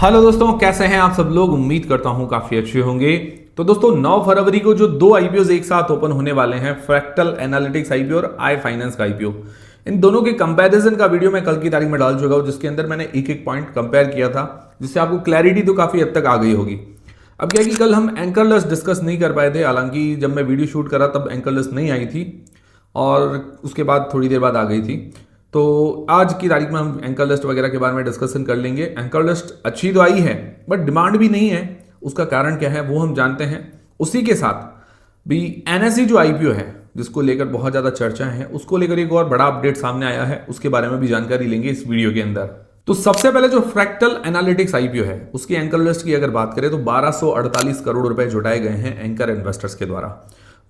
Hello दोस्तों, कैसे हैं आप सब लोग। उम्मीद करता हूं काफी अच्छे होंगे। तो दोस्तों 9 फरवरी को जो दो आईपीओ एक साथ ओपन होने वाले हैं, फ्रैक्टल एनालिटिक्स आईपीओ और आई फाइनेंस का आईपीओ, इन दोनों के कंपैरिजन का वीडियो मैं कल की तारीख में डाल चुका हूं, जिसके अंदर मैंने एक एक पॉइंट कंपेयर किया था, जिससे आपको क्लैरिटी तो काफी हद तक आ गई होगी। अब क्या है कि कल हम एंकर लिस्ट डिस्कस नहीं कर पाए थे, हालांकि जब मैं वीडियो शूट करा तब एंकर लिस्ट नहीं आई थी और उसके बाद थोड़ी देर बाद आ गई थी। तो आज की तारीख में हम एंकर लिस्ट वगैरह के बारे में डिस्कशन कर लेंगे। एंकर लिस्ट अच्छी तो आई है बट डिमांड भी नहीं है, उसका कारण क्या है वो हम जानते हैं। उसी के साथ भी एनएसई जो आईपीओ है, जिसको लेकर बहुत ज़्यादा चर्चा है, उसको लेकर एक और बड़ा अपडेट सामने आया है, उसके बारे में भी जानकारी लेंगे इस वीडियो के अंदर। तो सबसे पहले जो फ्रैक्टल एनालिटिक्स आईपीओ है, उसकी एंकर लिस्ट की अगर बात करें तो 1248 करोड़ रुपए जुटाए गए हैं एंकर इन्वेस्टर्स के द्वारा।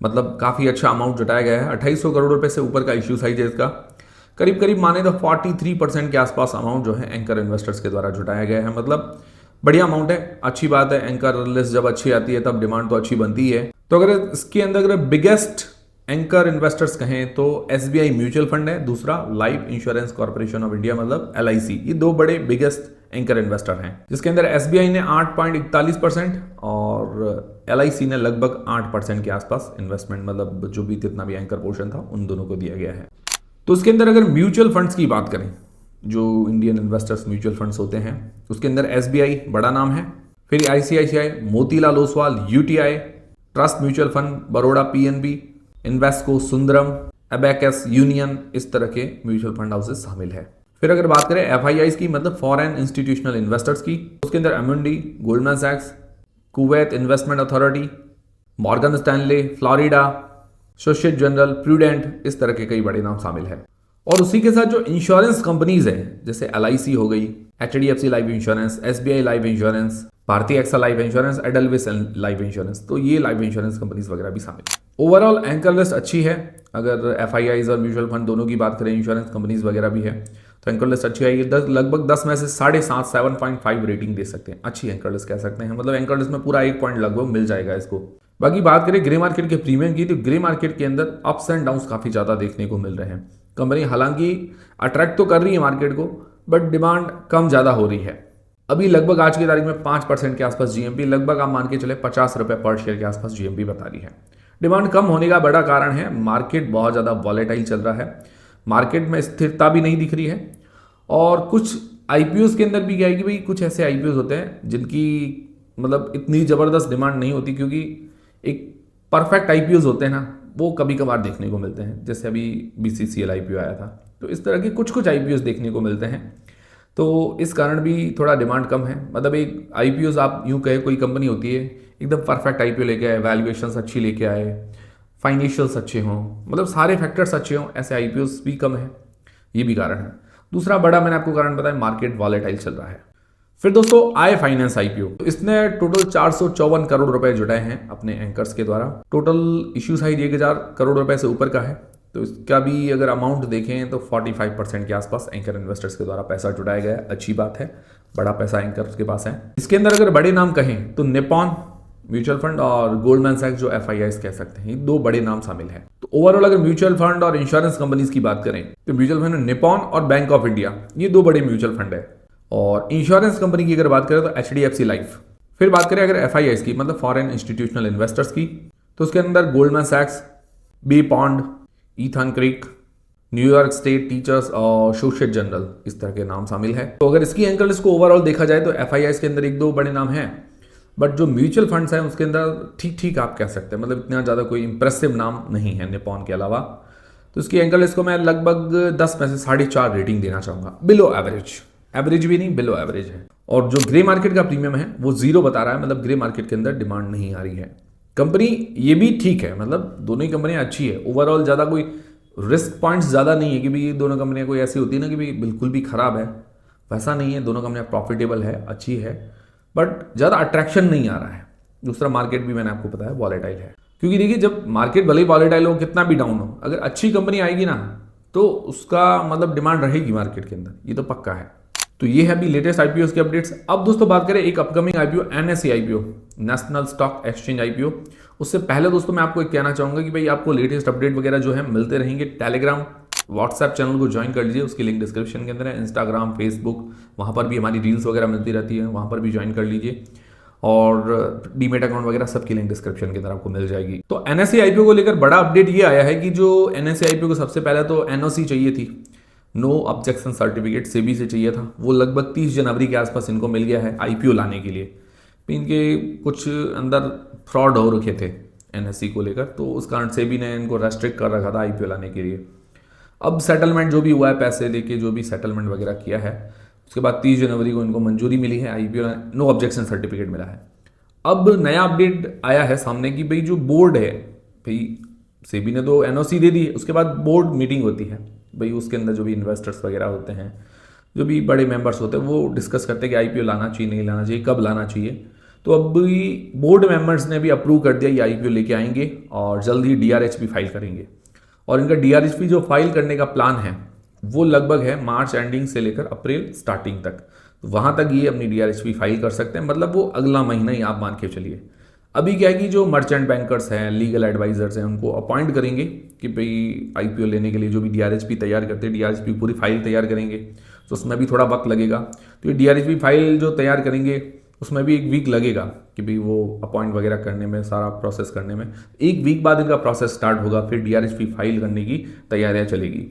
मतलब काफ़ी अच्छा अमाउंट जुटाया गया है। 2800 करोड़ रुपए से ऊपर का इश्यू साइज है इसका। करीब करीब माने तो 43% के आसपास अमाउंट जो है एंकर इन्वेस्टर्स के द्वारा जुटाया गया है। मतलब बढ़िया अमाउंट है, अच्छी बात है। एंकर लिस्ट जब अच्छी आती है तब डिमांड तो अच्छी बनती है। तो अगर इसके अंदर अगर बिगेस्ट एंकर इन्वेस्टर्स कहें तो एसबीआई म्यूचुअल फंड है, दूसरा life insurance corporation of India मतलब एलआईसी, ये दो बड़े बिगेस्ट एंकर इन्वेस्टर हैं, जिसके अंदर एसबीआई ने 8.41% और एलआईसी ने लगभग 8% के आसपास इन्वेस्टमेंट, मतलब जो भी जितना भी एंकर पोर्शन था उन दोनों को दिया गया है। तो उसके अंदर अगर म्यूचुअल फंड्स की बात करें, जो इंडियन इन्वेस्टर्स म्यूचुअल फंड्स होते हैं, उसके अंदर एसबीआई बड़ा नाम है, फिर ICICI, Motilal Oswal, UTI, trust mutual fund, Baroda PNB, Invesco, Sundaram, abacus, union, इस तरह के म्यूचुअल फंड हाउसेस शामिल है। फिर अगर बात करें एफआईआईज की, मतलब फॉरेन इंस्टीट्यूशनल इन्वेस्टर्स की, उसके अंदर एमुंडी, गोल्डमैन सैक्स, Kuwait Investment Authority, Morgan Stanley, Florida, Societe Generale, Prudent, इस तरह के कई बड़े नाम शामिल है। और उसी के साथ जो इंश्योरेंस कंपनीज हैं, जैसे एलआईसी हो गई, HDFC life insurance, SBI life insurance, भारतीय AXA life insurance, Edelweiss life insurance, तो ये लाइफ इंश्योरेंस कंपनीज वगैरह भी शामिल है। ओवरऑल एंकर लिस्ट अच्छी है। अगर एफआईआईज और म्यूचुअल फंड दोनों की बात करें, इंश्योरेंस कंपनीज वगैरह भी है, तो एंकर लिस्ट अच्छी है। लगभग 10 में से 7.5 7.5 रेटिंग दे सकते हैं। अच्छी एंकर लिस्ट कह सकते हैं, मतलब एंकर लिस्ट में पूरा 1 पॉइंट लगभग मिल जाएगा इसको। बाकी बात करें ग्रे मार्केट के प्रीमियम की, तो ग्रे मार्केट के अंदर अप्स एंड डाउन्स काफ़ी ज़्यादा देखने को मिल रहे हैं। कंपनी हालांकि अट्रैक्ट तो कर रही है मार्केट को, बट डिमांड कम ज़्यादा हो रही है। अभी लगभग आज की तारीख में 5% के आसपास जीएमपी, लगभग आप मान के चले 50 रुपये पर शेयर के आसपास जीएमपी बता रही है। डिमांड कम होने का बड़ा कारण है मार्केट बहुत ज़्यादा वॉलेटाइल चल रहा है, मार्केट में स्थिरता भी नहीं दिख रही है। और कुछ आईपीओज के अंदर भी क्या है कि भाई कुछ ऐसे आईपीओज होते हैं जिनकी मतलब इतनी ज़बरदस्त डिमांड नहीं होती, क्योंकि एक परफेक्ट आईपीओज होते हैं ना, वो कभी कभार देखने को मिलते हैं। जैसे अभी बीसीसीएल आईपीओ आया था, तो इस तरह के कुछ आईपीओज देखने को मिलते हैं। तो इस कारण भी थोड़ा डिमांड कम है। मतलब एक आईपीओज आप यूँ कहे, कोई कंपनी होती है एकदम परफेक्ट आईपीओ लेके आए, वैल्यूएशंस अच्छी लेके आए, फाइनेंशियल्स अच्छे हों, मतलब सारे फैक्टर्स अच्छे हों, ऐसे आईपीओज भी कम है, ये भी कारण है। दूसरा बड़ा मैंने आपको कारण बताया, मार्केट वॉलेटाइल चल रहा है। फिर दोस्तों आई फाइनेंस आईपीओ, तो इसने टोटल 454 करोड़ रुपए जुटाए हैं अपने एंकर्स के द्वारा। टोटल इश्यू साइज 1000 करोड़ रुपए से ऊपर का है। तो इसका भी अगर अमाउंट देखें तो 45% के आसपास एंकर इन्वेस्टर्स के द्वारा पैसा जुटाया गया है। अच्छी बात है, बड़ा पैसा एंकर्स के पास है। इसके अंदर अगर बड़े नाम कहें तो निप्पॉन म्यूचुअल फंड और गोल्डमैन सैक्स जो एफआईआईज कह सकते हैं, ये दो बड़े नाम शामिल हैं। तो ओवरऑल अगर म्यूचुअल फंड और इंश्योरेंस कंपनीज की बात करें तो म्यूचुअल फंड निप्पॉन और बैंक ऑफ इंडिया, ये दो बड़े म्यूचुअल फंड है। और इंश्योरेंस कंपनी की अगर बात करें तो एचडीएफसी लाइफ। फिर बात करें अगर एफआईआईज की, मतलब फॉरेन इंस्टीट्यूशनल इन्वेस्टर्स की, तो उसके अंदर गोल्डमैन सैक्स, बी पॉन्ड, ईथन क्रिक, न्यूयॉर्क स्टेट टीचर्स और सोशिएट जनरल, इस तरह के नाम शामिल है। तो अगर इसकी एंकर लिस्ट को ओवरऑल देखा जाए तो एफआईआईज के अंदर एक दो बड़े नाम हैं, बट जो म्यूचुअल फंड्स हैं उसके अंदर ठीक ठीक आप कह सकते हैं, मतलब इतना ज़्यादा कोई इंप्रेसिव नाम नहीं है निप्पॉन के अलावा। तो इसकी एंकर लिस्ट को मैं लगभग 10 में से 4.5 रेटिंग देना चाहूँगा। बिलो एवरेज, एवरेज भी नहीं, बिलो एवरेज है। और जो ग्रे मार्केट का प्रीमियम है वो 0 बता रहा है, मतलब ग्रे मार्केट के अंदर डिमांड नहीं आ रही है। कंपनी ये भी ठीक है, मतलब दोनों ही कंपनियां अच्छी है। ओवरऑल ज़्यादा कोई रिस्क पॉइंट्स ज़्यादा नहीं है कि भाई ये दोनों कंपनियां कोई ऐसी होती है ना कि भाई बिल्कुल भी खराब है, वैसा नहीं है। दोनों कंपनियां प्रॉफिटेबल है, अच्छी है, बट ज़्यादा अट्रैक्शन नहीं आ रहा है। दूसरा मार्केट भी मैंने आपको बताया वॉलेटाइल है, क्योंकि देखिए जब मार्केट भले ही वॉलेटाइल हो, कितना भी डाउन हो, अगर अच्छी कंपनी आएगी ना तो उसका मतलब डिमांड रहेगी मार्केट के अंदर, ये तो पक्का है। तो ये है अभी लेटेस्ट आईपीओ के अपडेट्स। अब दोस्तों बात करें एक upcoming IPO, NSE IPO, national stock exchange IPO. उससे पहले दोस्तों मैं आपको एक कहना चाहूंगा कि भाई आपको लेटेस्ट अपडेट वगैरह जो है मिलते रहेंगे टेलीग्राम व्हाट्सएप चैनल को ज्वाइन कर लीजिए, उसकी लिंक डिस्क्रिप्शन के अंदर है। इंस्टाग्राम, फेसबुक, वहाँ पर भी हमारी रील्स वगैरह मिलती रहती है, वहाँ पर भी ज्वाइन कर लीजिए। और डीमेट अकाउंट वगैरह सबकी लिंक डिस्क्रिप्शन के अंदर आपको मिल जाएगी। तो एनएससी आईपीओ को लेकर बड़ा अपडेट ये आया है कि जो एनएससी आईपीओ को सबसे पहले तो एनओसी चाहिए थी, नो ऑब्जेक्शन सर्टिफिकेट सेबी से चाहिए था, वो लगभग 30 जनवरी के आसपास इनको मिल गया है आईपीओ लाने के लिए। इनके कुछ अंदर फ्रॉड हो रखे थे एनएससी को लेकर, तो उस कारण सेबी ने इनको रेस्ट्रिक्ट कर रखा था आईपीओ लाने के लिए। अब सेटलमेंट जो भी हुआ है, पैसे देके जो भी सेटलमेंट वगैरह किया है, उसके बाद 30 जनवरी को इनको मंजूरी मिली है, आईपीओ नो ऑब्जेक्शन सर्टिफिकेट मिला है। अब नया अपडेट आया है सामने कि भाई जो बोर्ड है, भाई सेबी ने तो एनओसी दे दी, उसके बाद बोर्ड मीटिंग होती है भाई, उसके अंदर जो भी इन्वेस्टर्स वगैरह होते हैं, जो भी बड़े मेंबर्स होते हैं, वो डिस्कस करते हैं कि आईपीओ लाना चाहिए नहीं लाना चाहिए, कब लाना चाहिए। तो अब बोर्ड मेंबर्स ने भी अप्रूव कर दिया ये आईपीओ लेके आएंगे और जल्द ही डीआरएच भी फाइल करेंगे। और इनका डीआरएच जो फाइल करने का प्लान है वो लगभग है मार्च एंडिंग से लेकर अप्रैल स्टार्टिंग तक, तो वहां तक ये अपनी डीआरएच फाइल कर सकते हैं, मतलब वो अगला महीना ही आप मान के चलिए। अभी क्या है कि जो मर्चेंट बैंकर्स हैं, लीगल एडवाइजर्स हैं, उनको अपॉइंट करेंगे कि भाई आईपीओ लेने के लिए जो भी डीआरएच तैयार करते हैं, डीआरएच पूरी फाइल तैयार करेंगे, तो उसमें भी थोड़ा वक्त लगेगा। तो ये डीआरएच फाइल जो तैयार करेंगे उसमें भी 1 वीक लगेगा कि भाई वो अपॉइंट वगैरह करने में, सारा प्रोसेस करने में 1 वीक बाद इनका प्रोसेस स्टार्ट होगा, फिर डीआरएच फाइल करने की तैयारियां चलेगी,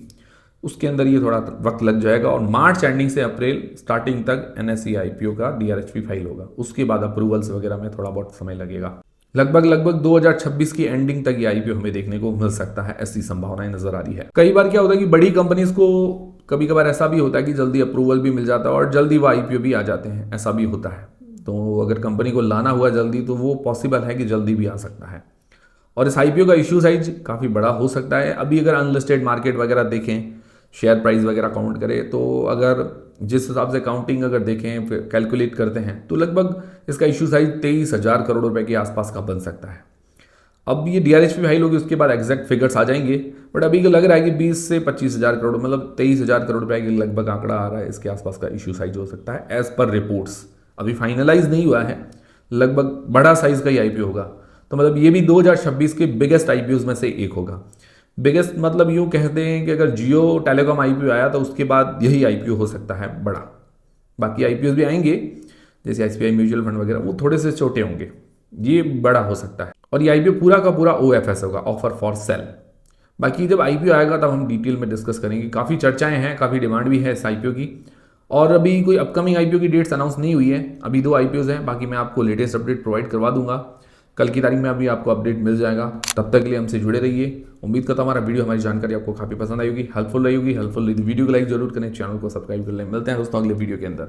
उसके अंदर ये थोड़ा वक्त लग जाएगा। और मार्च एंडिंग से अप्रैल स्टार्टिंग तक एनएससी आईपीओ का डीआरएच फाइल होगा, उसके बाद अप्रूवल्स वगैरह में थोड़ा बहुत समय लगेगा। लगभग 2026 की एंडिंग तक ये आईपीओ हमें देखने को मिल सकता है, ऐसी संभावनाएं नजर आ रही है। कई बार क्या होता है कि बड़ी कंपनीज को कभी कभार ऐसा भी होता है कि जल्दी अप्रूवल भी मिल जाता है और जल्दी वो आईपीओ भी आ जाते हैं, ऐसा भी होता है। तो अगर कंपनी को लाना हुआ जल्दी तो वो पॉसिबल है कि जल्दी भी आ सकता है। और इस आईपीओ का इश्यू साइज काफ़ी बड़ा हो सकता है। अभी अगर अनलिस्टेड मार्केट वगैरह देखें, शेयर प्राइस वगैरह काउंट करें, तो अगर जिस हिसाब से काउंटिंग अगर देखें, फिर कैलकुलेट करते हैं, तो लगभग इसका इश्यू साइज 23,000 करोड़ रुपए के आसपास का बन सकता है। अब ये डीआरएच फाइल होगी, उसके बाद एग्जैक्ट फिगर्स आ जाएंगे, बट अभी लग रहा है कि 20 से 25,000 करोड़, मतलब 23,000 करोड़ रुपए के लगभग आंकड़ा आ रहा है, इसके आसपास का इश्यू साइज हो सकता है एज पर रिपोर्ट्स। अभी फाइनलाइज नहीं हुआ है, लगभग बड़ा साइज का ही आईपीओ होगा। तो मतलब ये भी 2026 के बिगेस्ट आईपीओ में से एक होगा। बिगेस्ट मतलब यूं कहते हैं कि अगर जियो टेलीकॉम आईपीओ आया तो उसके बाद यही आईपीओ हो सकता है बड़ा। बाकी आईपीओ भी आएंगे जैसे एसबीआई म्यूचुअल फंड वगैरह, वो थोड़े से छोटे होंगे, ये बड़ा हो सकता है। और ये आईपीओ पूरा का पूरा ओएफएस होगा, ऑफर फॉर सेल। बाकी जब आईपीओ आएगा तब हम डिटेल में डिस्कस करेंगे। काफ़ी चर्चाएं हैं, काफ़ी डिमांड भी है इस आईपीओ की। और अभी कोई अपकमिंग आईपीओ की डेट्स अनाउंस नहीं हुई है, अभी 2 आईपीओज हैं, बाकी मैं आपको लेटेस्ट अपडेट प्रोवाइड करवा दूंगा। कल की तारीख में अभी आपको अपडेट मिल जाएगा। तब तक के लिए हमसे जुड़े रहिए। उम्मीद करता हूँ हमारा वीडियो, हमारी जानकारी आपको काफ़ी पसंद आई होगी, हेल्पफुल रही होगी। हेल्पफुल वीडियो को लाइक जरूर करें, चैनल को सब्सक्राइब कर लें। मिलते हैं दोस्तों अगले वीडियो के अंदर।